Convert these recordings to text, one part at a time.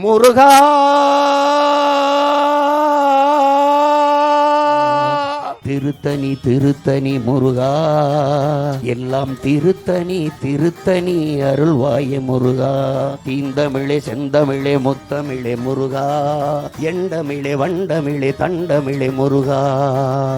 முருகா திருத்தணி திருத்தணி முருகா எல்லாம் திருத்தணி திருத்தணி அருள்வாய முருகா தீந்தமிழே செந்தமிழே முத்தமிழே முருகா எண்டமிழே வண்டமிழே தண்டமிழே முருகா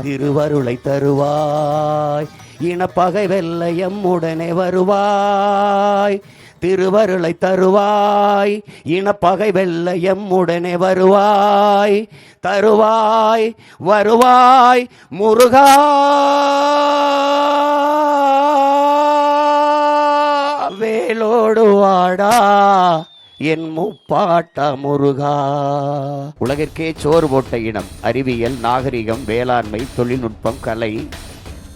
திருவருளை தருவாய் இனப்பகை வெல்ல எம்முடனே வருவாய் திருவருளை தருவாய் இனப்பகை வெல்ல எம்முடனே வருவாய் தருவாய் வருவாய் முருகா வேலோடு வாடா என் முப்பாட்ட முருகா. உலகிற்கே சோறு போட்ட இனம், அறிவியல், நாகரிகம், வேளாண்மை, தொழில்நுட்பம், கலை,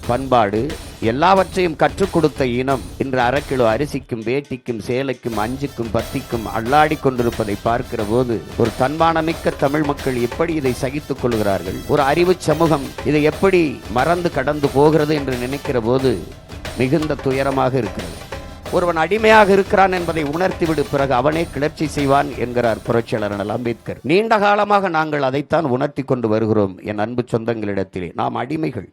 பண்பாடு எல்லாவற்றையும் கற்றுக் கொடுத்த இனம் இன்று அரைக்கிலோ அரிசிக்கும் வேட்டிக்கும் சேலைக்கும் அஞ்சுக்கும் பத்திக்கும் அல்லாடி கொண்டிருப்பதை பார்க்கிற போது ஒரு தன்மானமிக்க தமிழ் மக்கள் எப்படி இதை சகித்துக் கொள்கிறார்கள், ஒரு அறிவு சமூகம் இதை எப்படி மறந்து கடந்து போகிறது என்று நினைக்கிற போது மிகுந்த துயரமாக இருக்கிறது. ஒருவன் அடிமையாக இருக்கிறான் என்பதை உணர்த்திவிடு, பிறகு அவனே கிளர்ச்சி செய்வான் என்கிறார் புரட்சியாளர் அண்ணல் அம்பேத்கர். நீண்ட காலமாக நாங்கள் அதைத்தான் உணர்த்தி கொண்டு வருகிறோம். என் அன்பு சொந்தங்களிடத்திலே நாம் அடிமைகள்.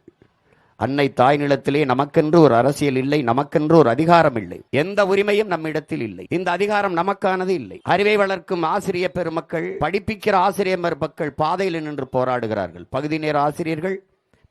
அன்னை தாய் நிலத்திலே நமக்கென்று ஒரு அரசியல் இல்லை, நமக்கென்று ஒரு அதிகாரம் இல்லை, எந்த உரிமையும் நம்மிடத்தில் இல்லை. இந்த அதிகாரம் நமக்கானது இல்லை. அறிவை வளர்க்கும் ஆசிரிய பெருமக்கள், படிப்பிக்கிற ஆசிரியர் பெருமக்கள் பாதையில் நின்று போராடுகிறார்கள். பகுதி நேர ஆசிரியர்கள்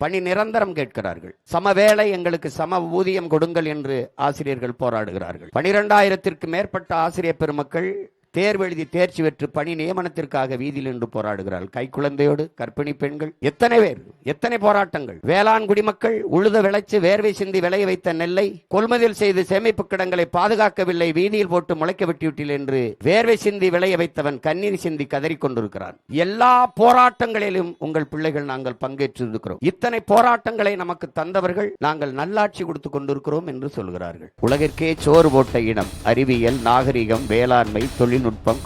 பணி நிரந்தரம் கேட்கிறார்கள். சம வேளை எங்களுக்கு சம ஊதியம் கொடுங்கள் என்று ஆசிரியர்கள் போராடுகிறார்கள். 12,000ற்கு மேற்பட்ட ஆசிரியர் பெருமக்கள் தேர்வு எழுதி தேர்ச்சி பெற்று பணி நியமனத்திற்காக வீதியில் நின்று போராடுகிறார்கள். கைக்குழந்தையோடு கர்ப்பிணி பெண்கள், எத்தனை பேர், எத்தனை போராட்டங்கள். வேளாண் குடிமக்கள் உழுத விளைச்சு வேர்வை சிந்தி விளைய வைத்த நெல்லை கொள்முதல் செய்து சேமிப்பு கிடங்களை பாதுகாக்கவில்லை, வீதியில் போட்டு முளைக்க விட்டுவிட்டீர்கள் என்று வேர்வை சிந்தி விளைய வைத்தவன் கண்ணீர் சிந்தி கதறிக் கொண்டிருக்கிறான். எல்லா போராட்டங்களிலும் உங்கள் பிள்ளைகள் நாங்கள் பங்கேற்றிருக்கிறோம். இத்தனை போராட்டங்களை நமக்கு தந்தவர்கள் நாங்கள் நல்லாட்சி கொடுத்து கொண்டிருக்கிறோம் என்று சொல்கிறார்கள். உலகிற்கே சோறு போட்ட இனம், அறிவியல், நாகரிகம், வேளாண்மை, தொழில்நுட்பம்,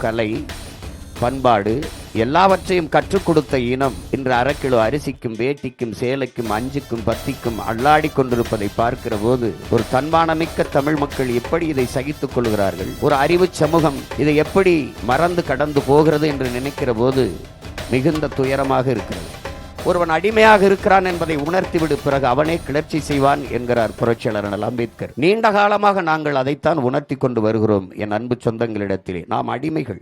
கலை, பண்பாடு எல்லாவற்றையும் கற்றுக் கொடுத்த இனம் இன்று அரைக்கிலோ அரிசிக்கும் வேட்டிக்கும் சேலைக்கும் அஞ்சுக்கும் பத்திக்கும் அல்லாடி கொண்டிருப்பதை பார்க்கிற போது ஒரு தன்மானமிக்க தமிழ் மக்கள் எப்படி இதை சகித்துக் கொள்கிறார்கள், ஒரு அறிவு சமூகம் இதை எப்படி மறந்து கடந்து போகிறது என்று நினைக்கிற போது மிகுந்த துயரமாக இருக்கிறது. ஒருவன் அடிமையாக இருக்கிறான் என்பதை உணர்த்திவிடு, பிறகு அவனே கிளர்ச்சி செய்வான் என்கிறார் புரட்சியாளர் அண்ணல் அம்பேத்கர். நீண்ட காலமாக நாங்கள் அதைத்தான் உணர்த்தி கொண்டு வருகிறோம். என் அன்பு சொந்தங்களிடத்திலே நாம் அடிமைகள்.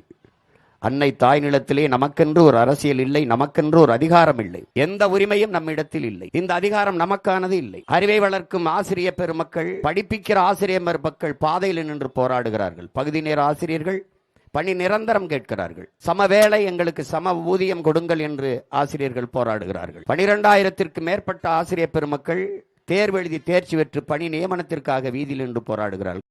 அன்னை தாய் நிலத்திலே நமக்கென்று ஒரு அரசியல் இல்லை, நமக்கென்று ஒரு அதிகாரம் இல்லை, எந்த உரிமையும் நம்மிடத்தில் இல்லை. இந்த அதிகாரம் நமக்கானது இல்லை. அறிவை வளர்க்கும் ஆசிரியர் பெருமக்கள், படிப்பிக்கிற ஆசிரியர் பெருமக்கள் பாதையில் நின்று போராடுகிறார்கள். பகுதி நேர ஆசிரியர்கள் பணி நிரந்தரம் கேட்கிறார்கள். சம வேளை எங்களுக்கு சம ஊதியம் கொடுங்கள் என்று ஆசிரியர்கள் போராடுகிறார்கள். 12,000ற்கு மேற்பட்ட ஆசிரியர் பெருமக்கள் தேர்வு எழுதி தேர்ச்சி பெற்று பணி நியமனத்திற்காக வீதியில் நின்று போராடுகிறார்கள்.